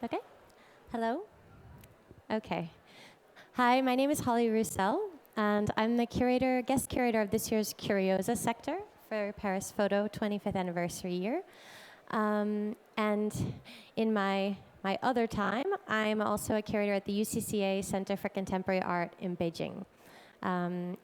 Okay. Hello. Okay. Hi, my name is Holly Roussel, and I'm the guest curator of this year's Curiosa sector for Paris Photo 25th anniversary year. And in my other time, I'm also a curator at the UCCA Center for Contemporary Art in Beijing.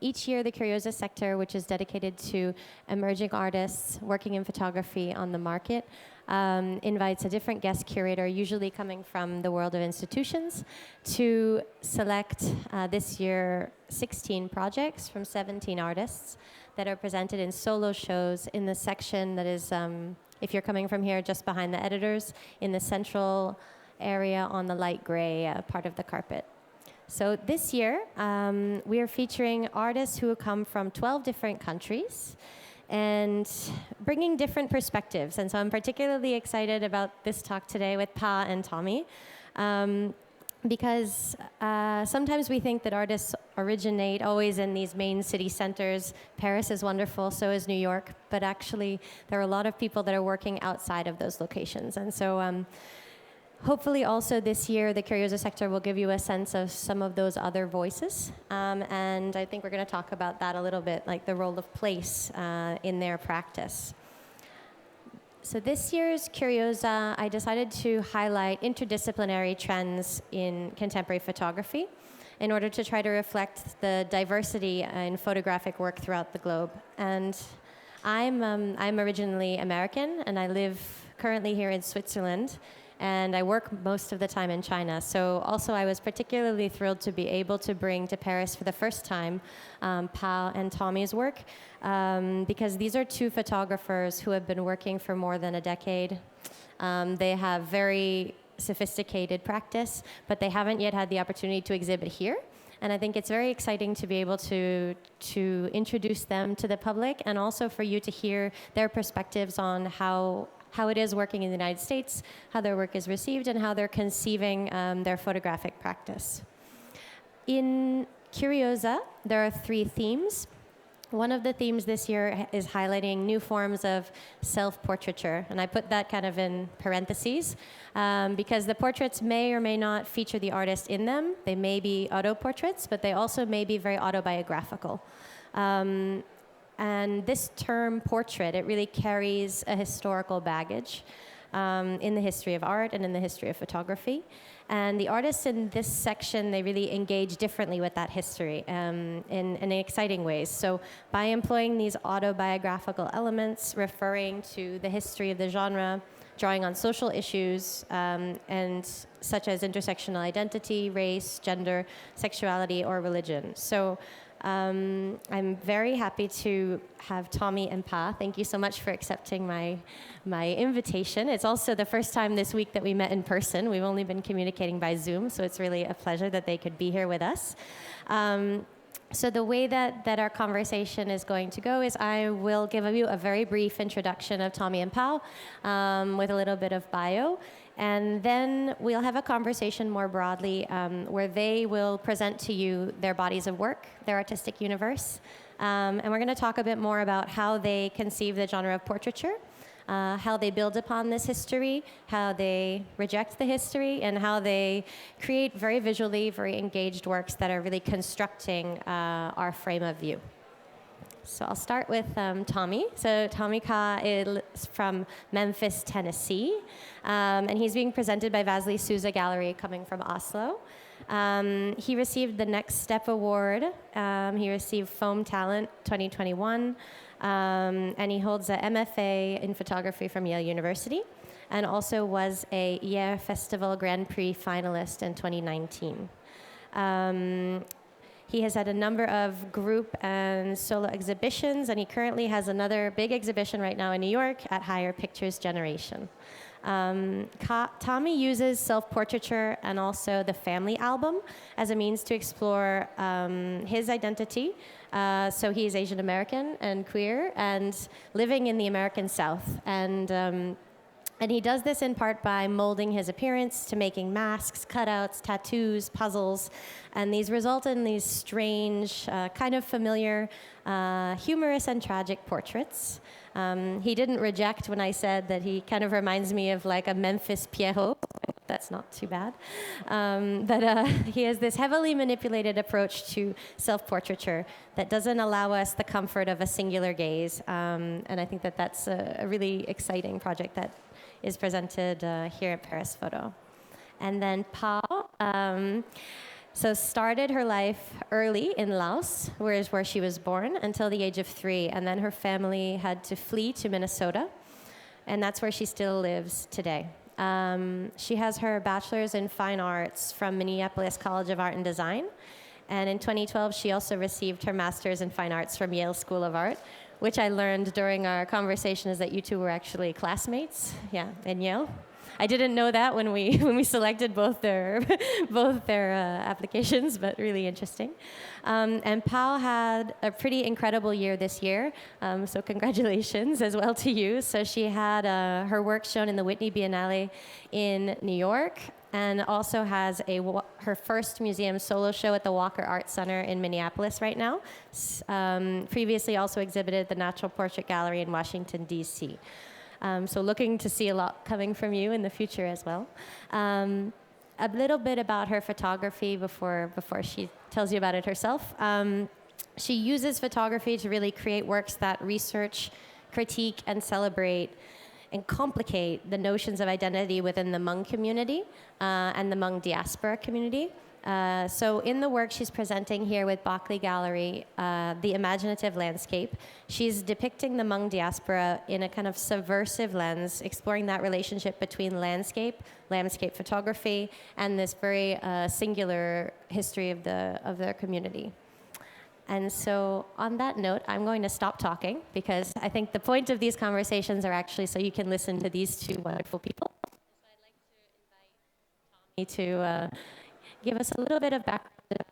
Each year, the Curiosa sector, which is dedicated to emerging artists working in photography on the market, invites a different guest curator, usually coming from the world of institutions, to select this year 16 projects from 17 artists that are presented in solo shows in the section that is, if you're coming from here, just behind the editors, in the central area on the light gray part of the carpet. So this year, we are featuring artists who come from 12 different countries and bringing different perspectives. And so I'm particularly excited about this talk today with Pa and Tommy, because sometimes we think that artists originate always in these main city centers. Paris is wonderful, so is New York, but actually there are a lot of people that are working outside of those locations. And so hopefully also this year, the Curiosa sector will give you a sense of some of those other voices. And I think we're going to talk about that a little bit, like the role of place in their practice. So this year's Curiosa, I decided to highlight interdisciplinary trends in contemporary photography in order to try to reflect the diversity in photographic work throughout the globe. And I'm originally American, and I live currently here in Switzerland. And I work most of the time in China. So also I was particularly thrilled to be able to bring to Paris for the first time Pa and Tommy's work, because these are two photographers who have been working for more than a decade. They have very sophisticated practice, but they haven't yet had the opportunity to exhibit here. And I think it's very exciting to be able to introduce them to the public, and also for you to hear their perspectives on how it is working in the United States, how their work is received, and how they're conceiving their photographic practice. In Curiosa, there are 3 themes. One of the themes this year is highlighting new forms of self-portraiture, and I put that kind of in parentheses, because the portraits may or may not feature the artist in them. They may be auto-portraits, but they also may be very autobiographical. And this term portrait, it really carries a historical baggage in the history of art and in the history of photography. And the artists in this section, they really engage differently with that history in exciting ways. So by employing these autobiographical elements, referring to the history of the genre, drawing on social issues, and such as intersectional identity, race, gender, sexuality, or religion. So I'm very happy to have Tommy and Pa. Thank you so much for accepting my invitation. It's also the first time this week that we met in person. We've only been communicating by Zoom, so it's really a pleasure that they could be here with us. So the way that our conversation is going to go is I will give you a very brief introduction of Tommy and Pa with a little bit of bio. And then we'll have a conversation more broadly where they will present to you their bodies of work, their artistic universe. And we're going to talk a bit more about how they conceive the genre of portraiture, how they build upon this history, how they reject the history, and how they create very visually, very engaged works that are really constructing our frame of view. So I'll start with Tommy. So Tommy Ka is from Memphis, Tennessee, and he's being presented by Vasily Souza Gallery coming from Oslo. He received the Next Step Award. He received Foam Talent 2021, and he holds a MFA in photography from Yale University, and also was a Yale Festival Grand Prix finalist in 2019. He has had a number of group and solo exhibitions, and he currently has another big exhibition right now in New York at Higher Pictures Generation. Tommy uses self-portraiture and also the family album as a means to explore his identity. So he is Asian American and queer and living in the American South. And And he does this in part by molding his appearance to making masks, cutouts, tattoos, puzzles. And these result in these strange, kind of familiar, humorous and tragic portraits. He didn't reject when I said that he kind of reminds me of like a Memphis Pierrot. That's not too bad. But he has this heavily manipulated approach to self-portraiture that doesn't allow us the comfort of a singular gaze. And I think that that's a really exciting project that is presented here at Paris Photo. And then Pao, so started her life early in Laos, where she was born, until the age of 3. And then her family had to flee to Minnesota. And that's where she still lives today. She has her bachelor's in fine arts from Minneapolis College of Art and Design. And in 2012, she also received her master's in fine arts from Yale School of Art, which I learned during our conversation is that you two were actually classmates, in Yale. I didn't know that when we selected both their applications, but really interesting. And Pao had a pretty incredible year this year, so congratulations as well to you. So she had her work shown in the Whitney Biennale in New York, and also has her first museum solo show at the Walker Art Center in Minneapolis right now. Previously also exhibited at the Natural Portrait Gallery in Washington, D.C. So looking to see a lot coming from you in the future as well. A little bit about her photography before she tells you about it herself. She uses photography to really create works that research, critique, and celebrate and complicate the notions of identity within the Hmong community and the Hmong diaspora community. So in the work she's presenting here with Bockley Gallery, The Imaginative Landscape, she's depicting the Hmong diaspora in a kind of subversive lens, exploring that relationship between landscape photography, and this very singular history of their community. And so on that note, I'm going to stop talking because I think the point of these conversations are actually so you can listen to these two wonderful people. So I'd like to invite Tommy to give us a little bit of background.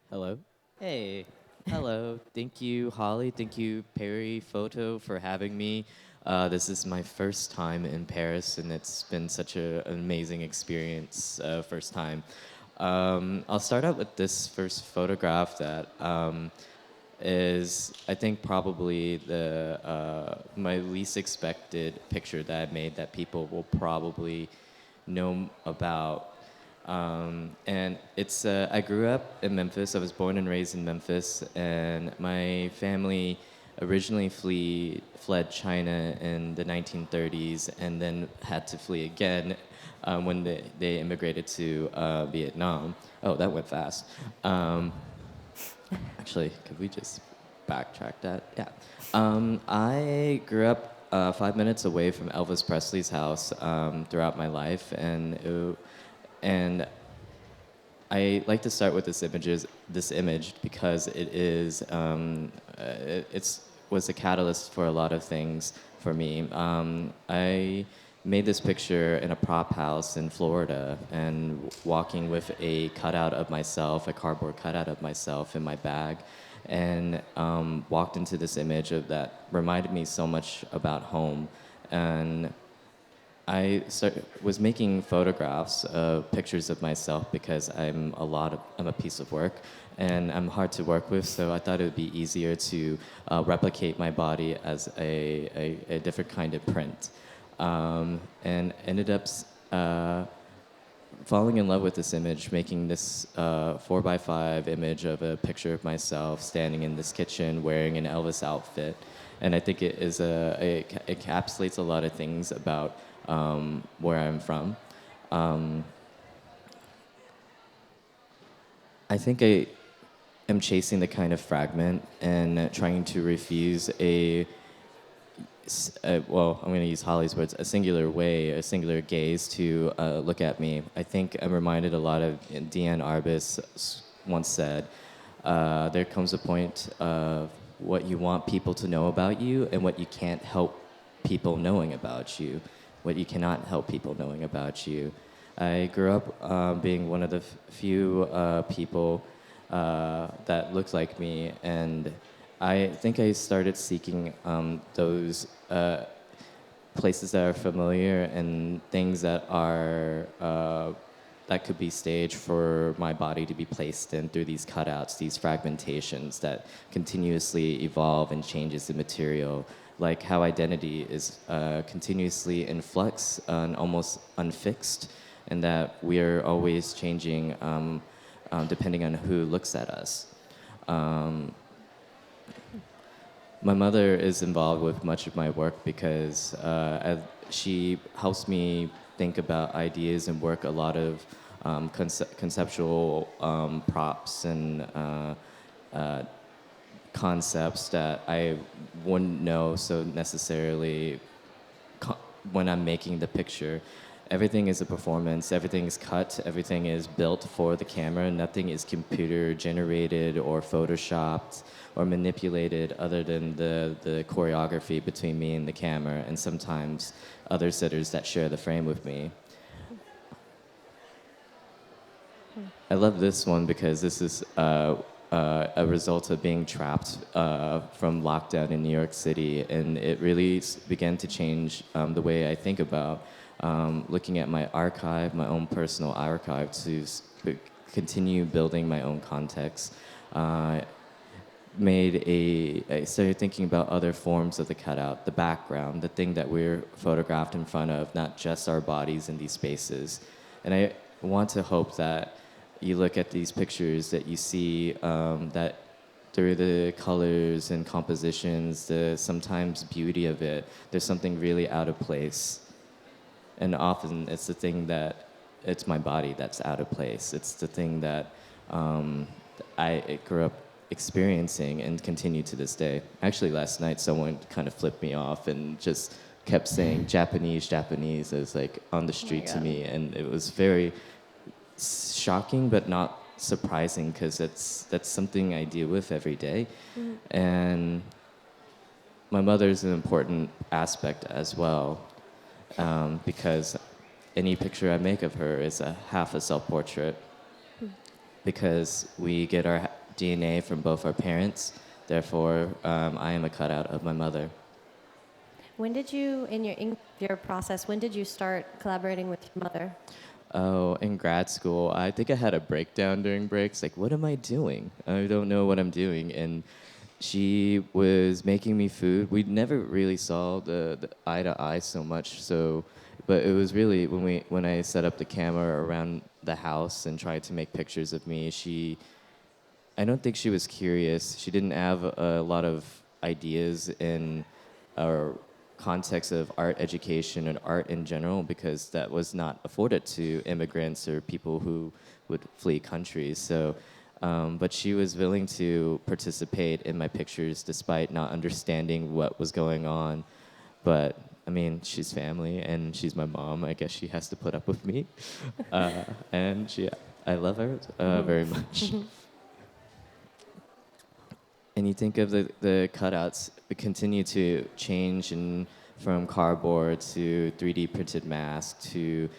Hello. Hey. Hello. Thank you, Holly. Thank you, Perry Photo, for having me. This is my first time in Paris, and it's been such an amazing experience, first time. I'll start out with this first photograph that is, I think, probably my least expected picture that I made that people will probably know about. And it's, I grew up in Memphis. I was born and raised in Memphis, and my family originally fled China in the 1930s and then had to flee again when they immigrated to Vietnam. Oh, that went fast. Actually, could we just backtrack that? Yeah. I grew up 5 minutes away from Elvis Presley's house throughout my life, and I like to start with this image because it is was a catalyst for a lot of things for me. I made this picture in a prop house in Florida and walking with a cutout of myself, a cardboard cutout of myself in my bag, and walked into this image that reminded me so much about home. And I was making photographs of pictures of myself because I'm a piece of work and I'm hard to work with, so I thought it would be easier to replicate my body as a different kind of print. And ended up falling in love with this image, making this 4x5 image of a picture of myself standing in this kitchen wearing an Elvis outfit. And I think it encapsulates a lot of things about where I'm from. I think I am chasing the kind of fragment and trying to refuse well, I'm going to use Holly's words, a singular way, a singular gaze to look at me. I think I'm reminded a lot of Diane Arbus once said, there comes a point of what you want people to know about you and what you can't help people knowing about you, what you cannot help people knowing about you. I grew up being one of the few people that looked like me, and I think I started seeking those places that are familiar and things that are that could be staged for my body to be placed in through these cutouts, these fragmentations that continuously evolve and changes the material, like how identity is continuously in flux and almost unfixed, and that we are always changing depending on who looks at us. My mother is involved with much of my work because she helps me think about ideas and work a lot of conceptual props and concepts that I wouldn't know so necessarily when I'm making the picture. Everything is a performance, everything is cut, everything is built for the camera, nothing is computer generated or photoshopped or manipulated other than the choreography between me and the camera and sometimes other sitters that share the frame with me. I love this one because this is a result of being trapped from lockdown in New York City, and it really began to change the way I think about looking at my archive, my own personal archive, to continue building my own context. I started thinking about other forms of the cutout, the background, the thing that we're photographed in front of, not just our bodies in these spaces. And I want to hope that you look at these pictures, that you see that through the colors and compositions, the sometimes beauty of it, there's something really out of place. And often it's the thing that, it's my body that's out of place. It's the thing that I grew up experiencing and continue to this day. Actually, last night someone kind of flipped me off and just kept saying Japanese, Japanese as like on the street to me, and it was very shocking but not surprising because that's something I deal with every day. And my mother's an important aspect as well, because any picture I make of her is a half a self-portrait, because we get our DNA from both our parents. Therefore, I am a cutout of my mother. When did you, in your process, when did you start collaborating with your mother? Oh, in grad school, I think I had a breakdown during breaks. Like, what am I doing? I don't know what I'm doing. And she was making me food. We never really saw the eye to eye so much. So, but it was really when I set up the camera around the house and tried to make pictures of me. I don't think she was curious. She didn't have a lot of ideas in our context of art education and art in general, because that was not afforded to immigrants or people who would flee countries. So, but she was willing to participate in my pictures despite not understanding what was going on. But I mean, she's family and she's my mom. I guess she has to put up with me, and I love her very much. And you think of the cutouts continue to change, and from cardboard to 3D printed mask to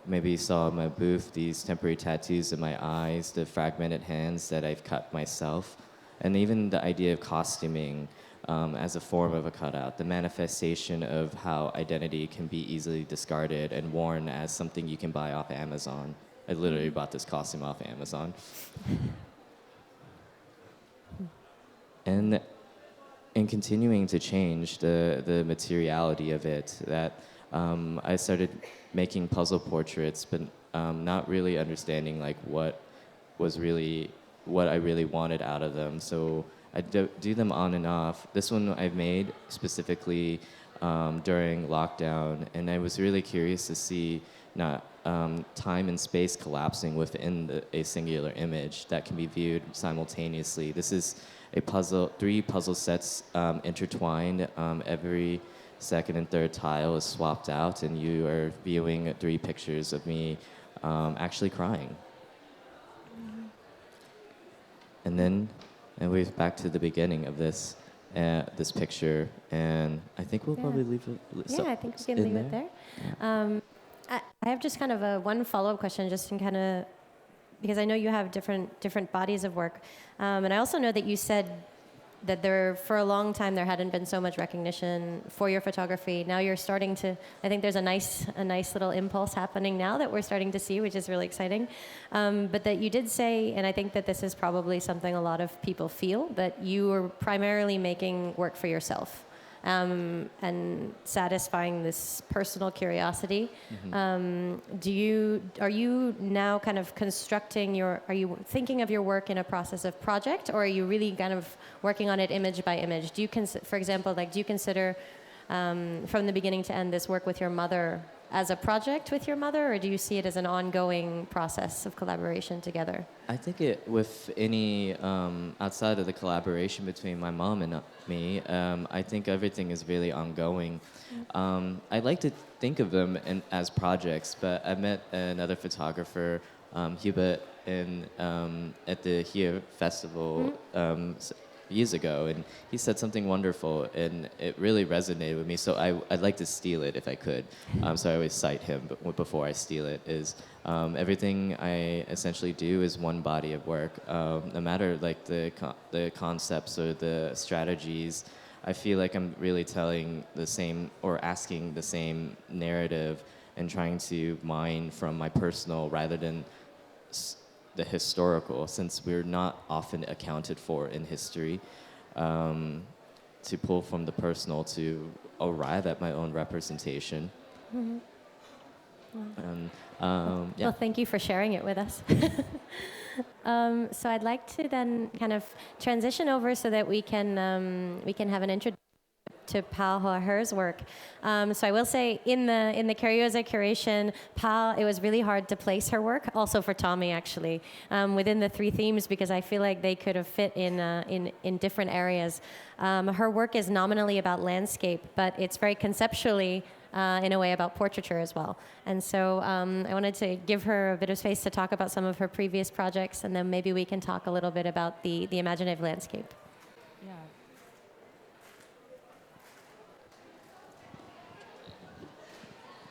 maybe you saw in my booth these temporary tattoos in my eyes, the fragmented hands that I've cut myself, and even the idea of costuming as a form of a cutout, the manifestation of how identity can be easily discarded and worn as something you can buy off Amazon. I literally bought this costume off Amazon. And in continuing to change the materiality of it, that I started making puzzle portraits, but not really understanding like what I really wanted out of them. So I do them on and off. This one I've made specifically during lockdown, and I was really curious to see not time and space collapsing within a singular image that can be viewed simultaneously. This is three puzzle sets intertwined. Every second and third tile is swapped out, and you are viewing 3 pictures of me actually crying. And we're back to the beginning of this picture, and I think we'll probably leave it. Yeah, I think we can leave it there. I have just kind of one follow-up question, just in kind of, because I know you have different bodies of work, and I also know that you said that there, for a long time, there hadn't been so much recognition for your photography. Now you're starting to, I think there's a nice little impulse happening now that we're starting to see, which is really exciting. But that you did say, and I think that this is probably something a lot of people feel, that you were primarily making work for yourself. And satisfying this personal curiosity. Are you now kind of constructing are you thinking of your work in a process of project, or are you really kind of working on it image by image? Do you, for example, like, do you consider from the beginning to end this work with your mother as a project with your mother, or do you see it as an ongoing process of collaboration together? I think with any, outside of the collaboration between my mom and me, I think everything is really ongoing. I like to think of them as projects, but I met another photographer, Hubert, at the Here Festival years ago, and he said something wonderful, and it really resonated with me. So I'd like to steal it if I could. So I always cite him before I steal it. Is everything I essentially do is one body of work, no matter like the concepts or the strategies. I feel like I'm really telling the same or asking the same narrative and trying to mine from my personal rather than the historical, since we're not often accounted for in history, to pull from the personal to arrive at my own representation. And, yeah. Well, thank you for sharing it with us. So I'd like to then kind of transition over so that we can have an introduction to Pal Hoaher's work. So I will say in the Curiosa curation, Pal, it was really hard to place her work, also for Tommy actually, within the three themes, because I feel like they could have fit in different areas. Her work is nominally about landscape, but it's very conceptually in a way about portraiture as well. And so I wanted to give her a bit of space to talk about some of her previous projects, and then maybe we can talk a little bit about the imaginative landscape.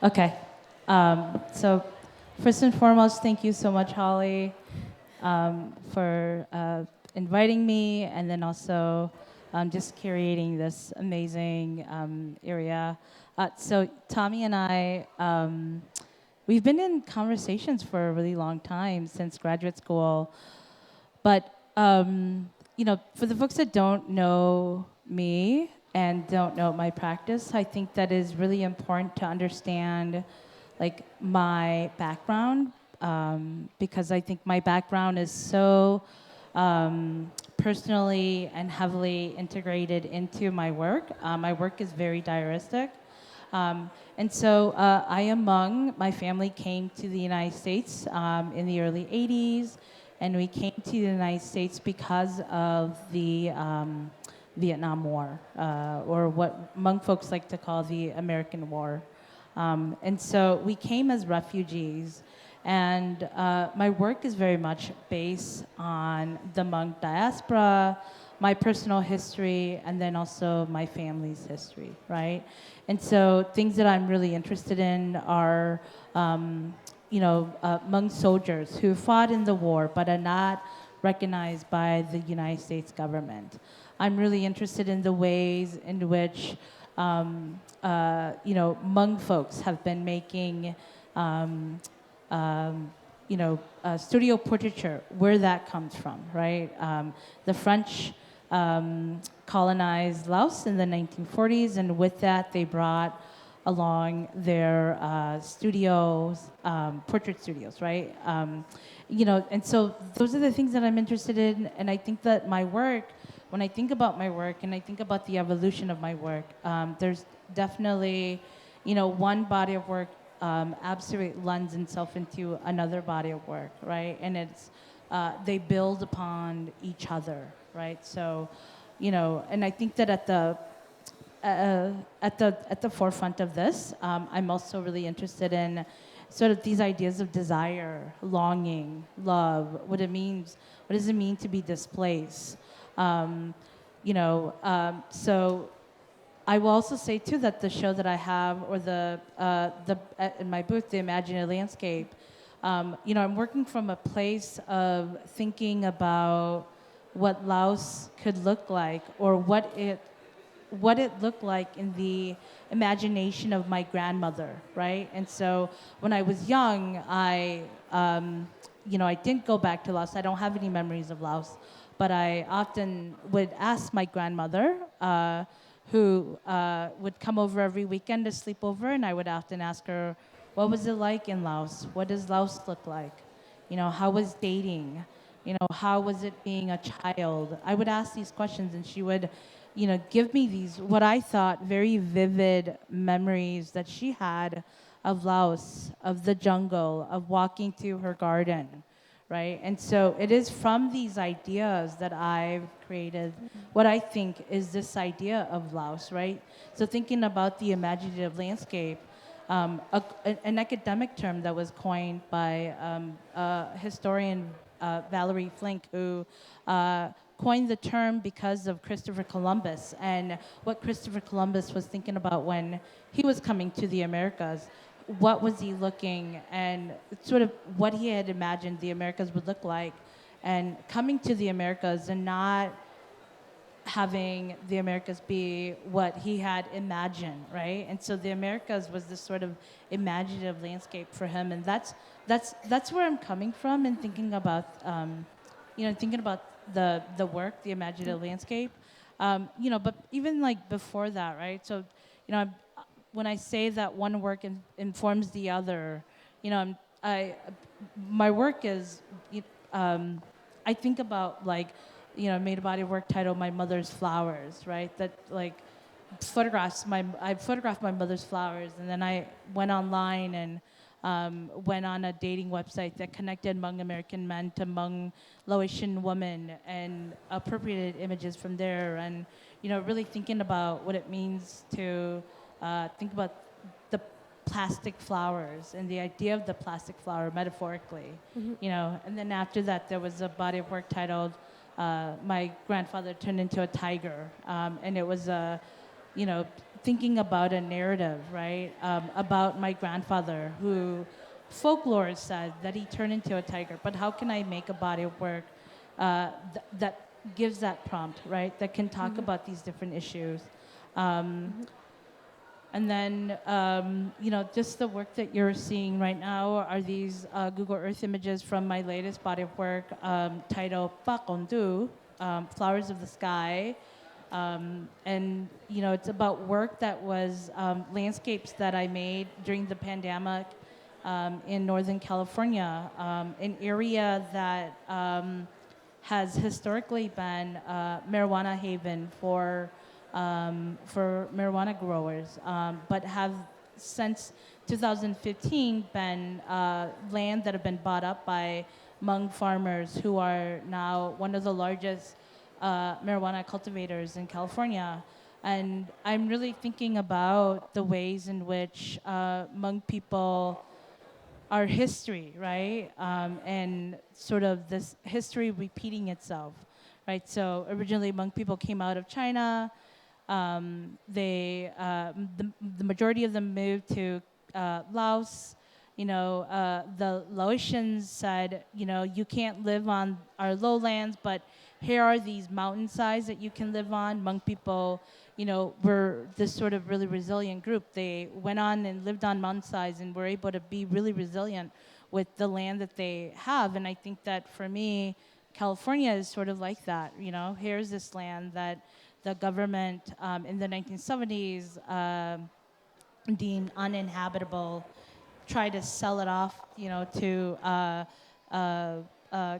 Okay. So first and foremost, thank you so much, Holly, for inviting me, and then also just curating this amazing area. So Tommy and I, we've been in conversations for a really long time, since graduate school. But for the folks that don't know me and don't know my practice, I think that is really important to understand, like, my background, because I think my background is so personally and heavily integrated into my work. My work is very diaristic. And so my family came to the United States in the early 80s, and we came to the United States because of the Vietnam War, or what Hmong folks like to call the American War. And so we came as refugees, and my work is very much based on the Hmong diaspora, my personal history, and then also my family's history, right? And so things that I'm really interested in are Hmong soldiers who fought in the war but are not recognized by the United States government. I'm really interested in the ways in which Hmong folks have been making studio portraiture, where that comes from, right? The French colonized Laos in the 1940s, and with that they brought along their studios, portrait studios, right? And so those are the things that I'm interested in, and I think that my work, when I think about my work and I think about the evolution of my work, there's definitely, one body of work absolutely lends itself into another body of work, right? And it's they build upon each other, right? So, and I think that at the forefront of this, I'm also really interested in sort of these ideas of desire, longing, love, what does it mean to be displaced? So I will also say too that the show that I have, or in my booth, the Imaginative Landscape, I'm working from a place of thinking about what Laos could look like, or what it looked like in the imagination of my grandmother, right? And so when I was young, I didn't go back to Laos. I don't have any memories of Laos, but I often would ask my grandmother, who would come over every weekend to sleep over, and I would often ask her, what was it like in Laos? What does Laos look like? How was dating? How was it being a child? I would ask these questions, and she would, give me these, what I thought, very vivid memories that she had of Laos, of the jungle, of walking through her garden, right? And so it is from these ideas that I've created what I think is this idea of Laos, right? So thinking about the imaginative landscape, an academic term that was coined by historian Valerie Flink, who coined the term because of Christopher Columbus and what Christopher Columbus was thinking about when he was coming to the Americas. What was he looking, and sort of what he had imagined the Americas would look like, and coming to the Americas and not having the Americas be what he had imagined, right? And so the Americas was this sort of imaginative landscape for him, and that's where I'm coming from in thinking about, thinking about the work, the imaginative landscape, But even like before that, right? So, when I say that one work informs the other, my work is, I think about like, I made a body of work titled "My Mother's Flowers," right? That like I photographed my mother's flowers, and then I went online and went on a dating website that connected Hmong American men to Hmong Laotian women and appropriated images from there, and really thinking about what it means to think about the plastic flowers and the idea of the plastic flower metaphorically, And then after that, there was a body of work titled "My Grandfather Turned into a Tiger," and it was thinking about a narrative, right, about my grandfather, who folklore said that he turned into a tiger. But how can I make a body of work that gives that prompt, right, that can talk about these different issues? And then, just the work that you're seeing right now are these Google Earth images from my latest body of work titled Pakondu, Flowers of the Sky. And it's about work that was landscapes that I made during the pandemic in Northern California, an area that has historically been marijuana haven for marijuana growers, but have since 2015 been land that have been bought up by Hmong farmers, who are now one of the largest marijuana cultivators in California. And I'm really thinking about the ways in which Hmong people, our history, right? And sort of this history repeating itself, right? So originally Hmong people came out of China. The majority of them moved to Laos. The Laotians said, you can't live on our lowlands, but here are these mountainsides that you can live on. Hmong people, were this sort of really resilient group. They went on and lived on mountainsides and were able to be really resilient with the land that they have. And I think that for me, California is sort of like that. Here's this land that the government in the 1970s deemed uninhabitable, tried to sell it off, to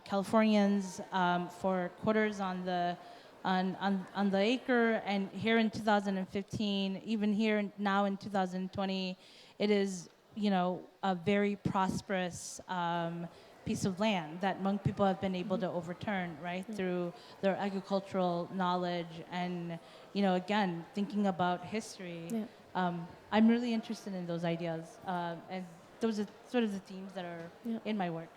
Californians for quarters on the acre. And here in 2015, even here now in 2020, it is a very prosperous piece of land that Hmong people have been able to overturn, right, through their agricultural knowledge and, again, thinking about history. Yeah. I'm really interested in those ideas, and those are sort of the themes that are in my work.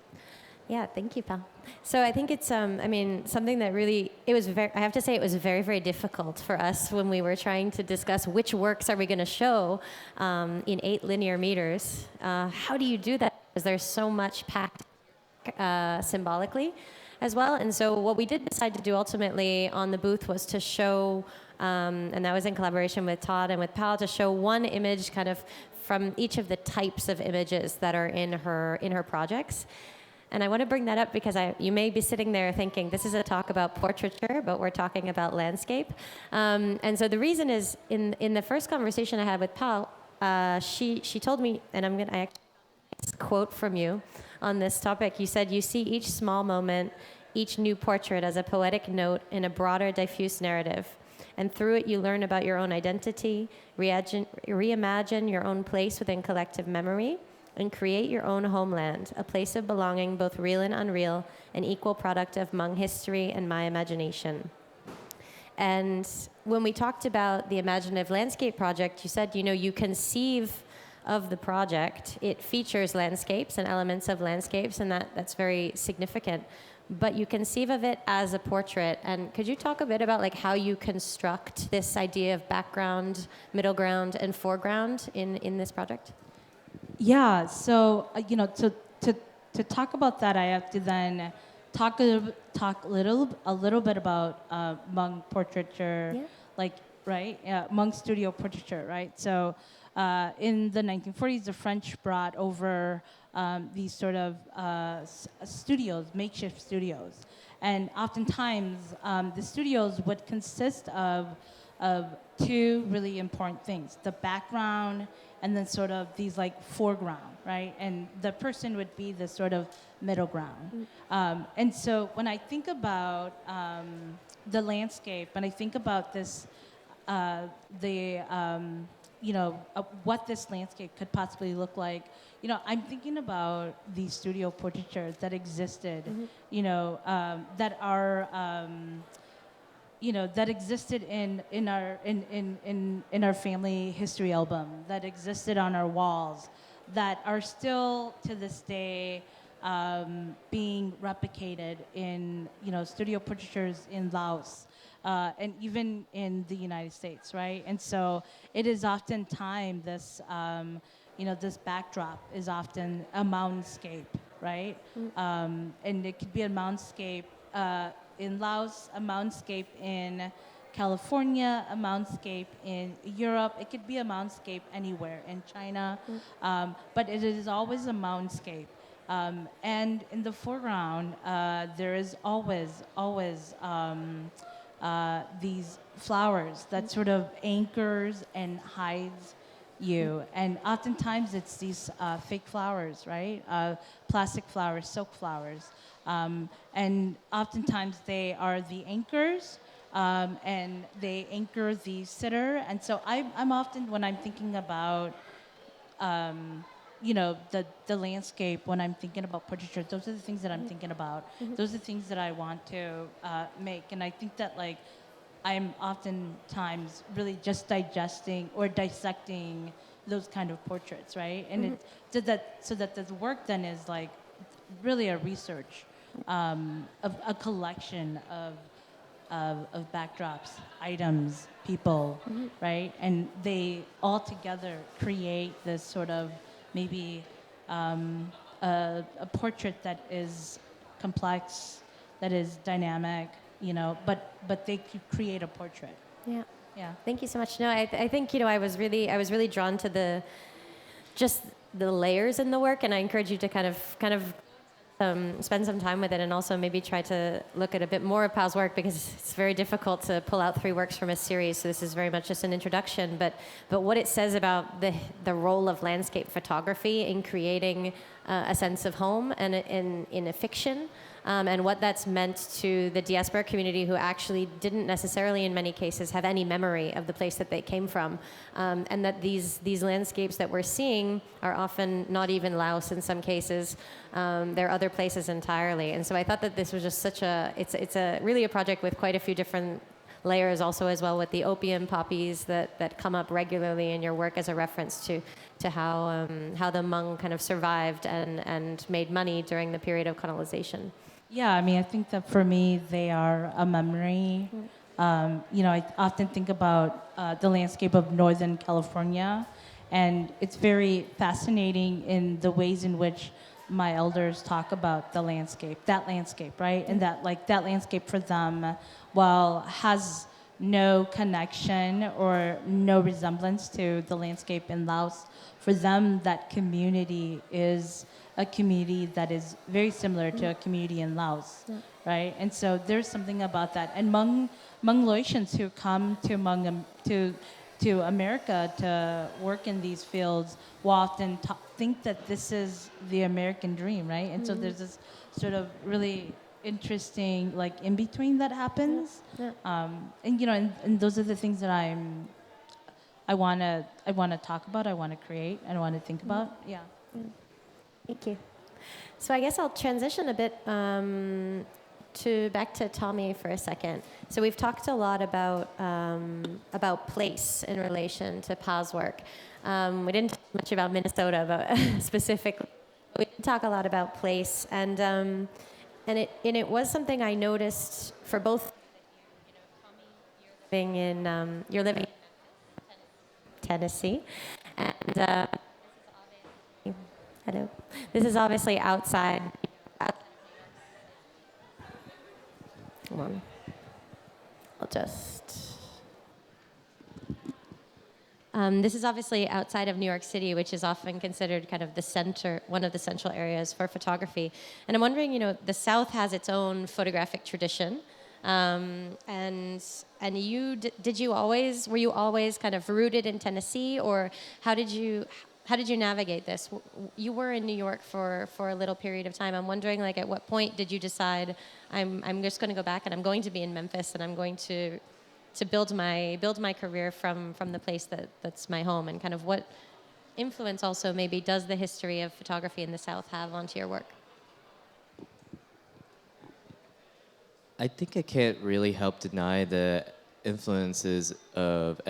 Yeah, thank you, Pal. So I think it's, something that really, I have to say it was very, very difficult for us when we were trying to discuss which works are we going to show in 8 linear meters. How do you do that? Because there's so much packed symbolically. as well. And so what we did decide to do ultimately on the booth was to show, and that was in collaboration with Todd and with Pal, to show one image kind of from each of the types of images that are in her projects. And I want to bring that up because you may be sitting there thinking, this is a talk about portraiture, but we're talking about landscape. And so the reason is, in the first conversation I had with Pal, she told me, and I actually quote from you on this topic. You said, you see each small moment, each new portrait as a poetic note in a broader, diffuse narrative. And through it, you learn about your own identity, reimagine your own place within collective memory, and create your own homeland, a place of belonging, both real and unreal, an equal product of Hmong history and my imagination. And when we talked about the Imaginative Landscape Project, you said, you conceive of the project. It features landscapes and elements of landscapes, and that's very significant. But you conceive of it as a portrait. And could you talk a bit about how you construct this idea of background, middle ground, and foreground in this project? Yeah, so to talk about that, I have to then talk a little bit about Hmong portraiture, right? Hmong studio portraiture, right? So in the 1940s, the French brought over these sort of studios, makeshift studios, and oftentimes the studios would consist of two really important things: the background, and then sort of these foreground, right? And the person would be the sort of middle ground. And so when I think about the landscape, when I think about this, what this landscape could possibly look like, I'm thinking about these studio portraitures that existed, that are, that existed in our family history album, that existed on our walls, that are still to this day being replicated in studio portraitures in Laos. And even in the United States, right? And so it is oftentimes this, this backdrop is often a moundscape, right? And it could be a moundscape in Laos, a moundscape in California, a moundscape in Europe. It could be a moundscape anywhere in China, but it is always a moundscape. And in the foreground, there is always these flowers that sort of anchors and hides you. And oftentimes it's these fake flowers, right? Plastic flowers, silk flowers. And oftentimes they are the anchors, and they anchor the sitter. And so I'm often, when I'm thinking about the landscape, when I'm thinking about portraiture, those are the things that I'm thinking about. Those are the things that I want to make. And I think that I'm oftentimes really just digesting or dissecting those kind of portraits, right? And so that the work then is really a research of a collection of backdrops, items, people, right? And they all together create this sort of maybe a portrait that is complex, that is dynamic, but they could create a portrait. Yeah. Yeah. Thank you so much. No, I think I was really drawn to the layers in the work, and I encourage you to kind of spend some time with it, and also maybe try to look at a bit more of Pal's work, because it's very difficult to pull out 3 works from a series. So this is very much just an introduction, but what it says about the role of landscape photography in creating a sense of home and in a fiction. And what that's meant to the diaspora community, who actually didn't necessarily, in many cases, have any memory of the place that they came from, and that these landscapes that we're seeing are often not even Laos in some cases. They're other places entirely. And so I thought that this was just it's really a project with quite a few different layers, also as well, with the opium poppies that come up regularly in your work as a reference to how the Hmong kind of survived and made money during the period of colonization. Yeah, I mean, I think that for me, they are a memory. I often think about the landscape of Northern California, and it's very fascinating in the ways in which my elders talk about the landscape, that landscape, right? And that that landscape for them, while has no connection or no resemblance to the landscape in Laos, for them that community is a community that is very similar to a community in Laos, right? And so there's something about that. And Hmong Laotians who come to to America to work in these fields will often think that this is the American dream, right? And so there's this sort of really interesting like in between that happens. Yeah. And and those are the things that I wanna talk about, I wanna create, and I wanna think about. Yeah. Thank you. So I guess I'll transition a bit to back to Tommy for a second. So we've talked a lot about place in relation to Pa's work. We didn't talk much about Minnesota, but specifically, we did talk a lot about place, and it was something I noticed for both. You're living in Tennessee, and hello. This is obviously outside. Hold on. I'll just. This is obviously outside of New York City, which is often considered kind of the center, one of the central areas for photography. And I'm wondering, the South has its own photographic tradition. And did you always, were you always kind of rooted in Tennessee, or how did you navigate this? You were in New York for a little period of time. I'm wondering, like, at what point did you decide I'm just going to go back and I'm going to be in Memphis and I'm going to build my career from the place that's my home, and kind of what influence also maybe does the history of photography in the South have onto your work? I think I can't really help deny the influences of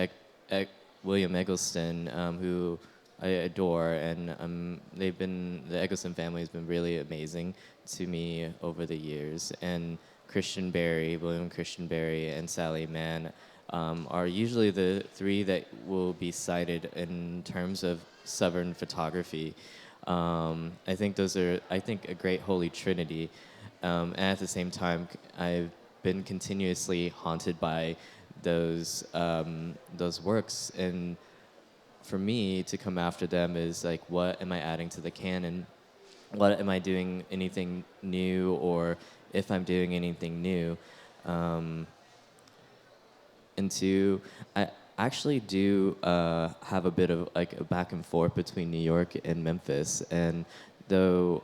William Eggleston, who I adore, and the Eggleston family has been really amazing to me over the years. And William Christian Berry, and Sally Mann are usually the three that will be cited in terms of Southern photography. I think those are, a great holy trinity. And at the same time, I've been continuously haunted by those works. And for me to come after them is like, what am I adding to the canon? What am I doing anything new, or if I'm doing anything new? And two, I actually do have a bit of like a back and forth between New York and Memphis, and though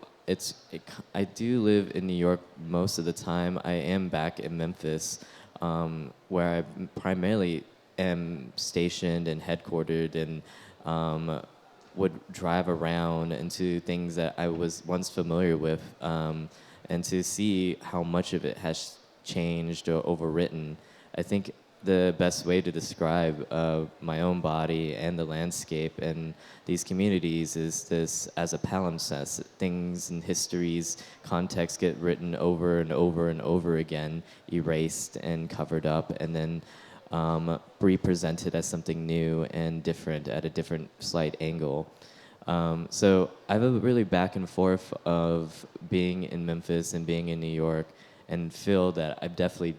I do live in New York most of the time, I am back in Memphis, where I primarily am stationed and headquartered, and would drive around into things that I was once familiar with, and to see how much of it has changed or overwritten. I think the best way to describe my own body and the landscape and these communities is this as a palimpsest. Things and histories, contexts get written over and over and over again, erased and covered up, and then represented as something new and different at a different slight angle. So I have a really back and forth of being in Memphis and being in New York, and feel that I'm definitely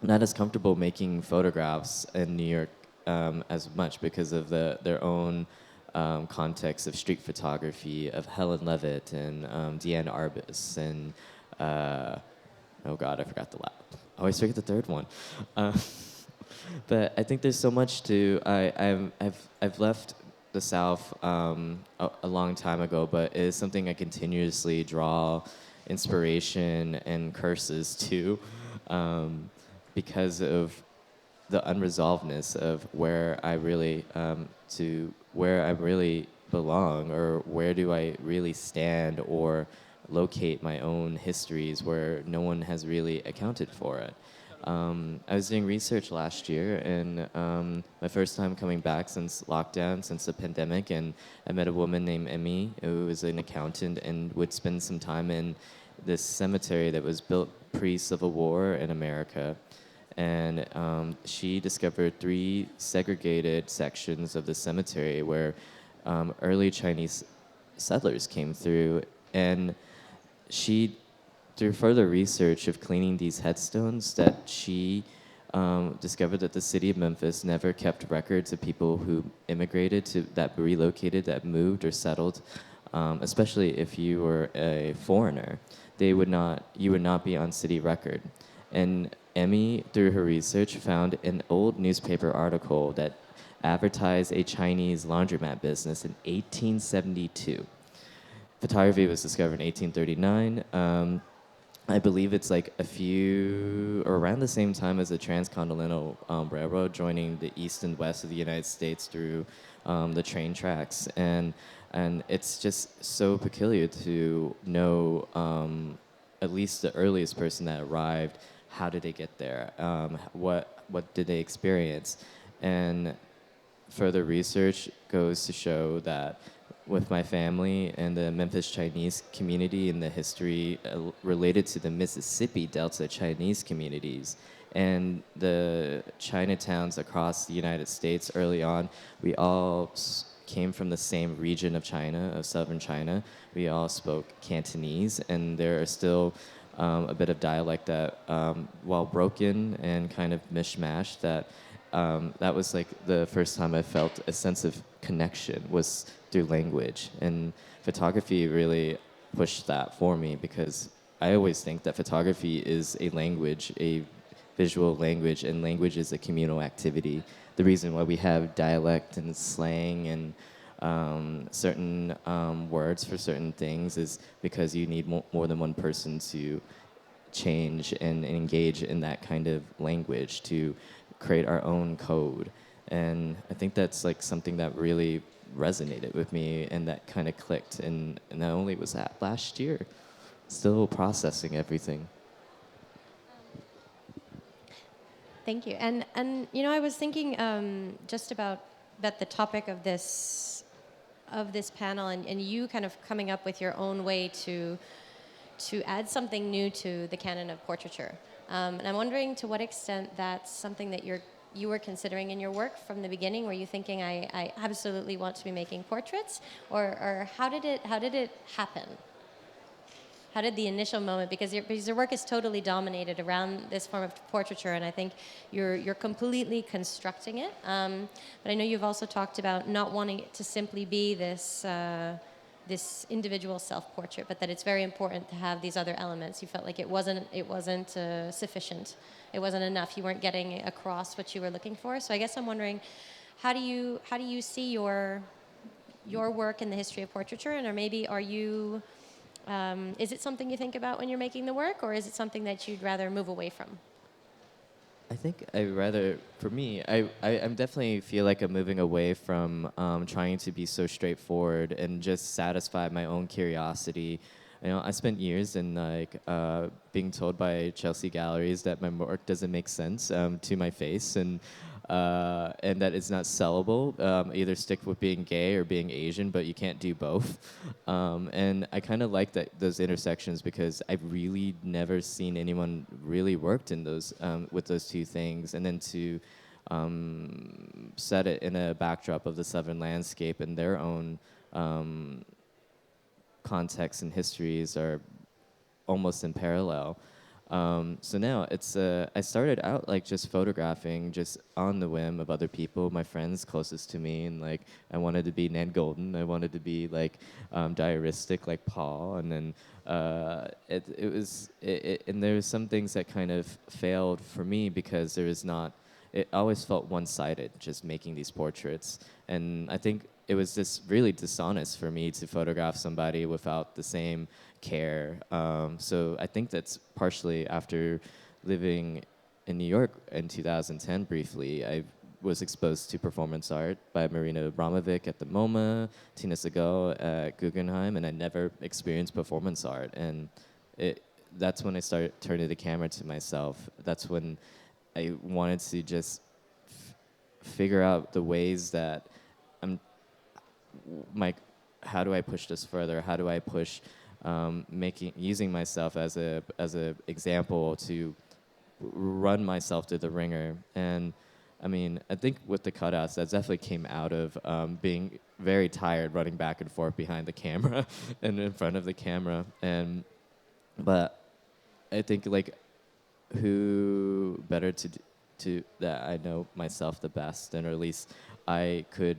not as comfortable making photographs in New York as much because of their own context of street photography, of Helen Levitt and Deanne Arbus, and oh God, I forgot the last. I always forget the third one. But I think there's so much to. I've left the South a long time ago, but it is something I continuously draw inspiration and curses to, because of the unresolvedness of where I really belong, or where do I really stand, or locate my own histories where no one has really accounted for it. I was doing research last year, and my first time coming back since lockdown, since the pandemic, and I met a woman named Emmy, who was an accountant and would spend some time in this cemetery that was built pre-Civil War in America. And she discovered 3 segregated sections of the cemetery where early Chinese settlers came through, and she, through further research of cleaning these headstones, that she discovered that the city of Memphis never kept records of people who immigrated that relocated, that moved or settled, especially if you were a foreigner. You would not be on city record. And Emmy, through her research, found an old newspaper article that advertised a Chinese laundromat business in 1872. Photography was discovered in 1839. I believe it's like around the same time as the Transcontinental Railroad joining the east and west of the United States through the train tracks. And it's just so peculiar to know at least the earliest person that arrived, how did they get there? What did they experience? And further research goes to show that with my family and the Memphis Chinese community and the history related to the Mississippi Delta Chinese communities and the Chinatowns across the United States early on, we all came from the same region of China, of southern China. We all spoke Cantonese, and there are still a bit of dialect that, while broken and kind of mishmashed, that was like the first time I felt a sense of connection was through language. And photography really pushed that for me, because I always think that photography is a language, a visual language, and language is a communal activity. The reason why we have dialect and slang and certain words for certain things is because you need more than one person to change and engage in that kind of language to create our own code. And I think that's like something that really resonated with me and that kind of clicked. And not only was that last year, still processing everything. Thank you. And you know, I was thinking just about that the topic of this panel, and you kind of coming up with your own way to add something new to the canon of portraiture. And I'm wondering to what extent that's something that you were considering in your work from the beginning. Were you thinking I absolutely want to be making portraits, or how did it happen? How did the initial moment, because your work is totally dominated around this form of portraiture, and I think you're completely constructing it. But I know you've also talked about not wanting it to simply be this individual self-portrait, but that it's very important to have these other elements. You felt like it wasn't sufficient. It wasn't enough. You weren't getting across what you were looking for. So I guess I'm wondering, how do you see your work in the history of portraiture, and or maybe are you is it something you think about when you're making the work, or is it something that you'd rather move away from? I think I'm definitely feel like I'm moving away from trying to be so straightforward and just satisfy my own curiosity. You know, I spent years in being told by Chelsea galleries that my work doesn't make sense to my face, and that it's not sellable. Either stick with being gay or being Asian, but you can't do both. And I kind of like those intersections, because I've really never seen anyone really worked in those with those two things, and then to set it in a backdrop of the Southern landscape and their own contexts and histories are almost in parallel. So now I started out like just photographing just on the whim of other people, my friends closest to me, and like I wanted to be Ned Golden, I wanted to be like diaristic like Paul, and then and there was some things that kind of failed for me because it always felt one-sided just making these portraits, and I think it was just really dishonest for me to photograph somebody without the same care. So I think that's partially after living in New York in 2010 briefly. I was exposed to performance art by Marina Abramovic at the MoMA, Tina Segal at Guggenheim, and I never experienced performance art. And that's when I started turning the camera to myself. That's when I wanted to just figure out the ways that how do I push this further? How do I push using myself as a example to run myself through the ringer? And I mean, I think with the cutouts, that definitely came out of being very tired, running back and forth behind the camera and in front of the camera. But I think like who better to that I know myself the best, and or at least I could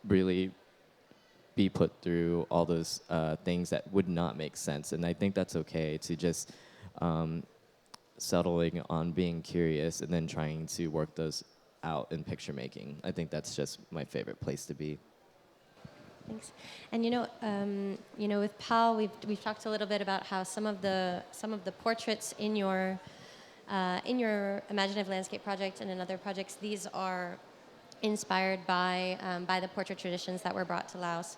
really be put through all those things that would not make sense. And I think that's okay to just um, settling on being curious and then trying to work those out in picture making. I think that's just my favorite place to be. Thanks. And with Pal, we've talked a little bit about how some of the portraits in your imaginative landscape project and in other projects, these are inspired by the portrait traditions that were brought to Laos.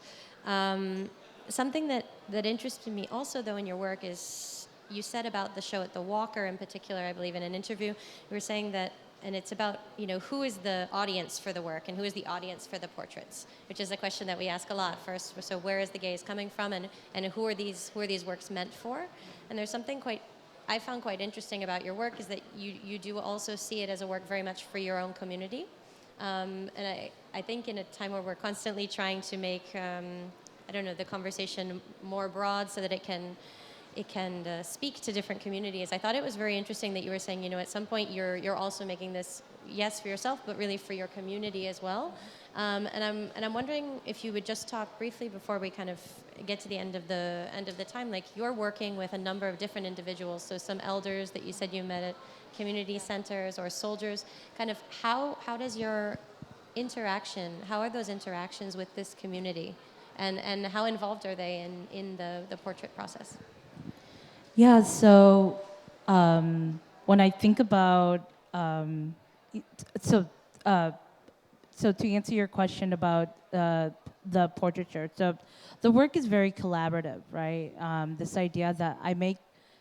Something that interested me also, though, in your work is you said about the show at the Walker in particular, I believe, in an interview, you were saying that, and it's about, who is the audience for the work and who is the audience for the portraits, which is a question that we ask a lot first. So where is the gaze coming from, and who are these works meant for? And there's something I found quite interesting about your work is that you do also see it as a work very much for your own community. And I think in a time where we're constantly trying to make, the conversation more broad so that it can speak to different communities. I thought it was very interesting that you were saying, at some point you're also making this, yes, for yourself, but really for your community as well. And I'm wondering if you would just talk briefly before we kind of get to the end of the time. Like, you're working with a number of different individuals, so some elders that you said you met at community centers or soldiers. Kind of how does your interaction? How are those interactions with this community, and how involved are they in the portrait process? Yeah, so when I think about, so so to answer your question about the portraiture, so the work is very collaborative, right? This idea that I make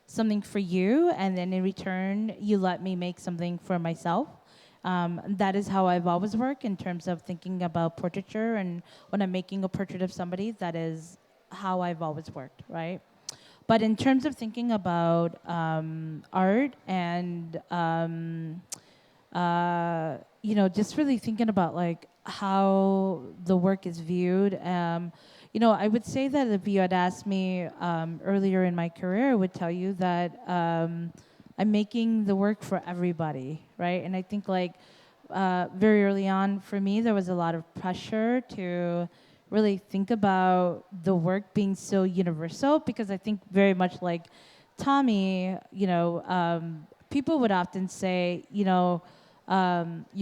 something for you, and then in return, you let me make something for myself. That is how I've always worked in terms of thinking about portraiture, and when I'm making a portrait of somebody, that is how I've always worked, right? But in terms of thinking about art and just really thinking about like how the work is viewed. I would say that if you had asked me earlier in my career, I would tell you that I'm making the work for everybody, right? And I think like very early on for me, there was a lot of pressure to really think about the work being so universal, because I think very much like Tommy, people would often say, your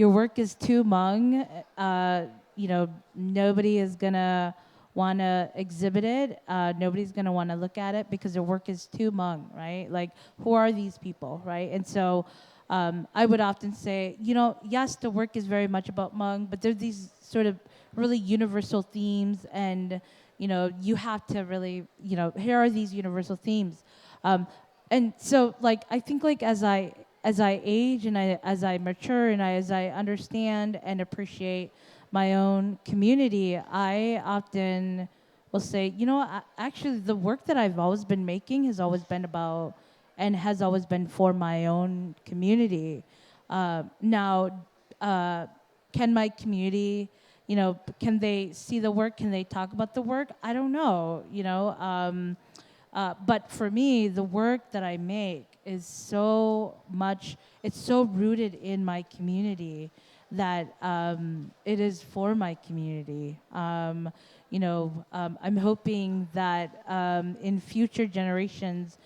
work is too Hmong, nobody is gonna want to exhibit it, nobody's gonna want to look at it because their work is too Hmong, right? Like, who are these people, right? And so I would often say, yes, the work is very much about Hmong, but there's these sort of really universal themes, and you have to really, here are these universal themes, and so like I think like as I age and as I mature and as I understand and appreciate my own community, I often will say, actually the work that I've always been making has always been about and has always been for my own community. Now, can my community, can they see the work? Can they talk about the work? I don't know, but for me, the work that I make is it's so rooted in my community that it is for my community. I'm hoping that in future generations,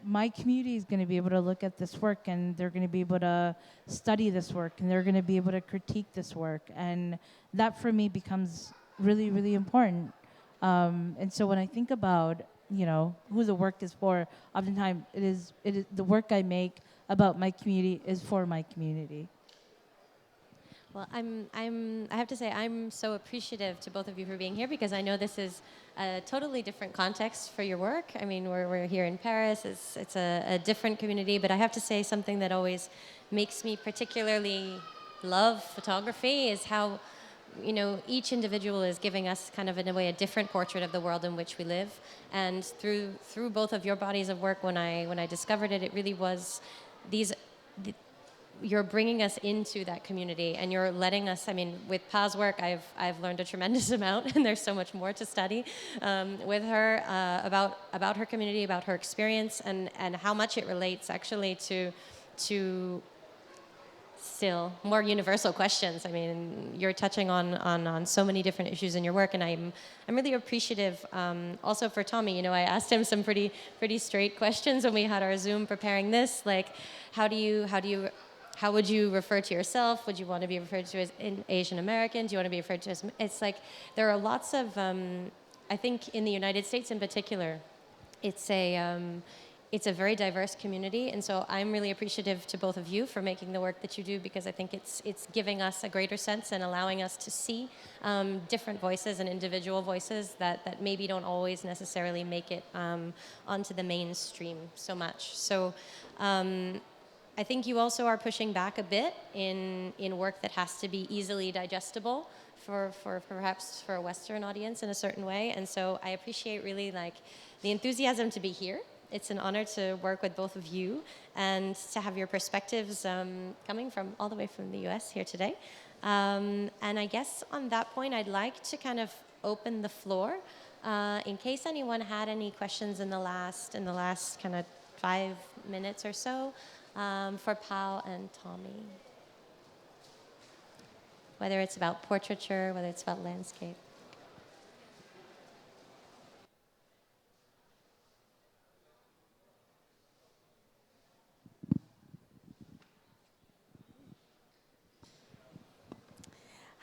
my community is gonna be able to look at this work, and they're gonna be able to study this work, and they're gonna be able to critique this work, and that for me becomes really, really important. And so when I think about who the work is for, oftentimes it is the work I make about my community is for my community. Well, I have to say, I'm so appreciative to both of you for being here, because I know this is a totally different context for your work. I mean, we're here in Paris. It's a different community, but I have to say something that always makes me particularly love photography is how, each individual is giving us kind of in a way a different portrait of the world in which we live. And through both of your bodies of work, when I discovered it, it really was you're bringing us into that community, and you're letting us. I mean, with Pa's work, I've learned a tremendous amount, and there's so much more to study with her about her community, about her experience, and how much it relates actually to still more universal questions. I mean, you're touching on so many different issues in your work, and I'm really appreciative also for Tommy. You know, I asked him some pretty straight questions when we had our Zoom preparing this, like how would you refer to yourself? Would you want to be referred to as Asian American? Do you want to be referred to as? It's like there are lots of I think in the United States in particular, it's a very diverse community, and so I'm really appreciative to both of you for making the work that you do, because I think it's giving us a greater sense and allowing us to see different voices and individual voices that maybe don't always necessarily make it onto the mainstream so much. So I think you also are pushing back a bit in work that has to be easily digestible for perhaps for a Western audience in a certain way, and so I appreciate really like the enthusiasm to be here. It's an honor to work with both of you and to have your perspectives coming from all the way from the US here today. And I guess on that point, I'd like to kind of open the floor in case anyone had any questions in the last kind of 5 minutes or so for Pao and Tommy. Whether it's about portraiture, whether it's about landscape.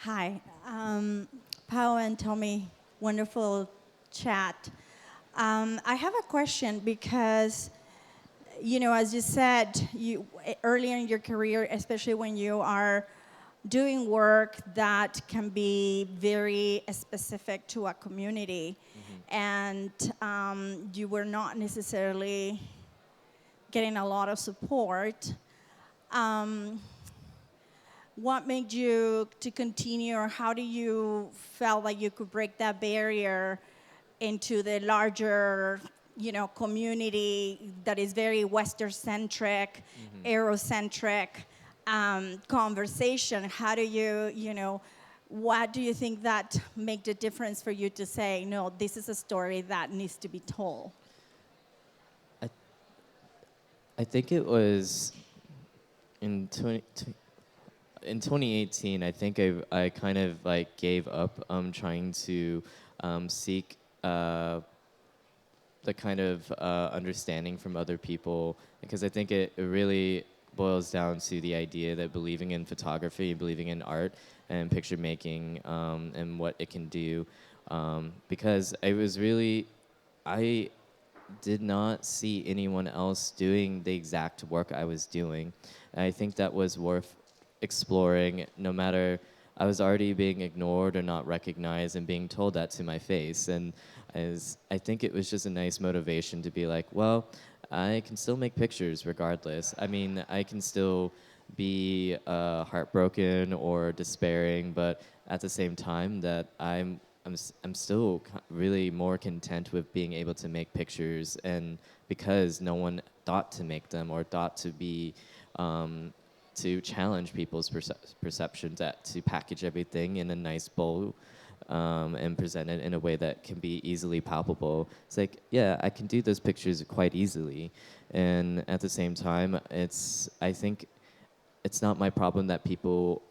Hi, Pao and Tommy, wonderful chat. I have a question because, you know, as you said, earlier in your career, especially when you are doing work that can be very specific to a community, and you were not necessarily getting a lot of support. What made you to continue, or how do you felt like you could break that barrier into the larger, you know, community that is very Western-centric, Eurocentric conversation? How do you know, what do you think that make the difference for you to say, no, this is a story that needs to be told? I think it was in 2018, I think I kind of like gave up trying to seek the kind of understanding from other people, because I think it really boils down to the idea that believing in photography, believing in art and picture making and what it can do, because I did not see anyone else doing the exact work I was doing. And I think that was worth exploring, no matter I was already being ignored or not recognized and being told that to my face. And I think it was just a nice motivation to be like, well, I can still make pictures regardless. I mean, I can still be heartbroken or despairing, but at the same time that I'm still really more content with being able to make pictures, and because no one thought to make them or thought to be to challenge people's perceptions, to package everything in a nice bowl and present it in a way that can be easily palpable. It's like, yeah, I can do those pictures quite easily, and at the same time, I think it's not my problem that people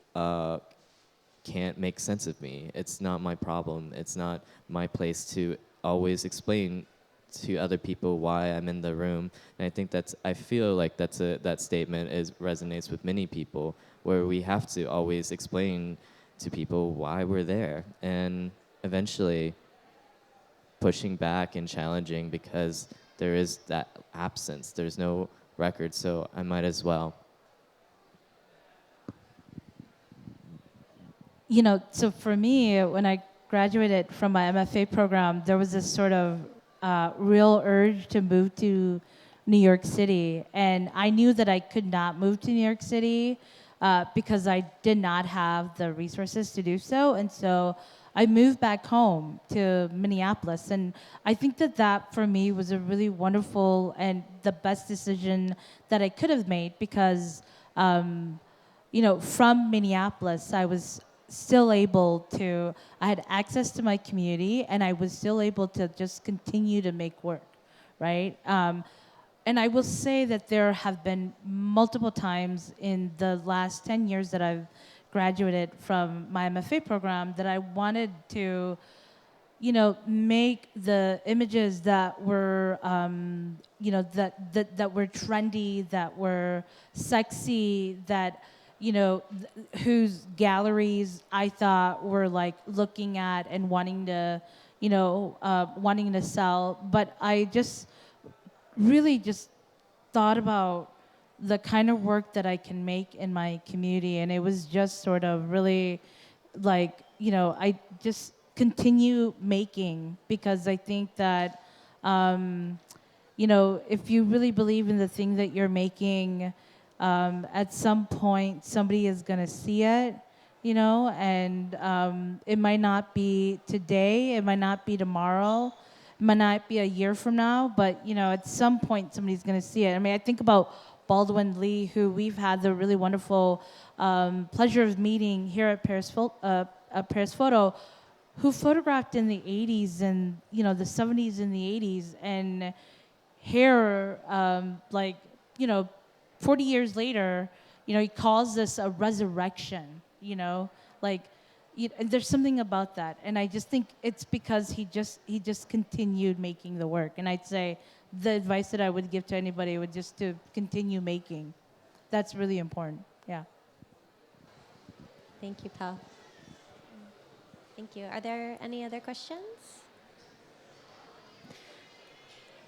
can't make sense of me. It's not my problem. It's not my place to always explain to other people why I'm in the room. And I feel like that statement resonates with many people, where we have to always explain to people why we're there, and eventually pushing back and challenging, because there is that absence. There's no record, so I might as well. You know, so for me, when I graduated from my MFA program, there was this sort of real urge to move to New York City. And I knew that I could not move to New York City because I did not have the resources to do so. And so I moved back home to Minneapolis. And I think that for me was a really wonderful and the best decision that I could have made, because from Minneapolis, I was still able to, I had access to my community and I was still able to just continue to make work, right? And I will say that there have been multiple times in the last 10 years that I've graduated from my MFA program that I wanted to make the images that were, that were trendy, that were sexy, that, whose galleries I thought were like looking at and wanting to, wanting to sell. But I just really just thought about the kind of work that I can make in my community, and it was just sort of really like, I just continue making because I think that, if you really believe in the thing that you're making, at some point somebody is going to see it, and it might not be today, it might not be tomorrow, it might not be a year from now, but, at some point somebody's going to see it. I mean, I think about Baldwin Lee, who we've had the really wonderful pleasure of meeting here at Paris Photo, who photographed in the 80s and the 70s and the 80s, and here, 40 years later, he calls this a resurrection. And there's something about that, and I just think it's because he just continued making the work. And I'd say the advice that I would give to anybody would just to continue making. That's really important. Yeah. Thank you, Pao. Thank you. Are there any other questions?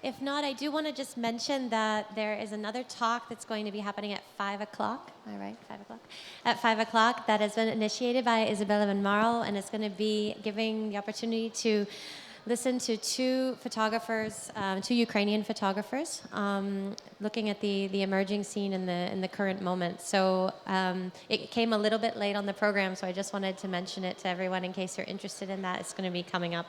If not, I do want to just mention that there is another talk that's going to be happening at 5 o'clock. Am I right? 5 o'clock? At 5 o'clock, that has been initiated by Isabella Benmaro, and it's going to be giving the opportunity to listen to two photographers, two Ukrainian photographers, looking at the emerging scene in the current moment. So it came a little bit late on the program, so I just wanted to mention it to everyone in case you're interested in that. It's going to be coming up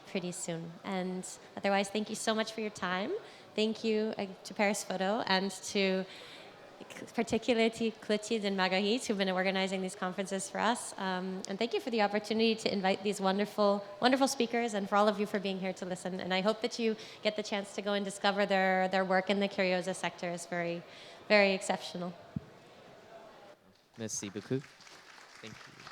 pretty soon. And otherwise, thank you so much for your time. Thank you to Paris Photo and to particularly Clotilde and Marguerite, who've been organizing these conferences for us. And thank you for the opportunity to invite these wonderful, wonderful speakers, and for all of you for being here to listen. And I hope that you get the chance to go and discover their work in the Curiosa sector. Is very, very exceptional. Merci beaucoup. Thank you.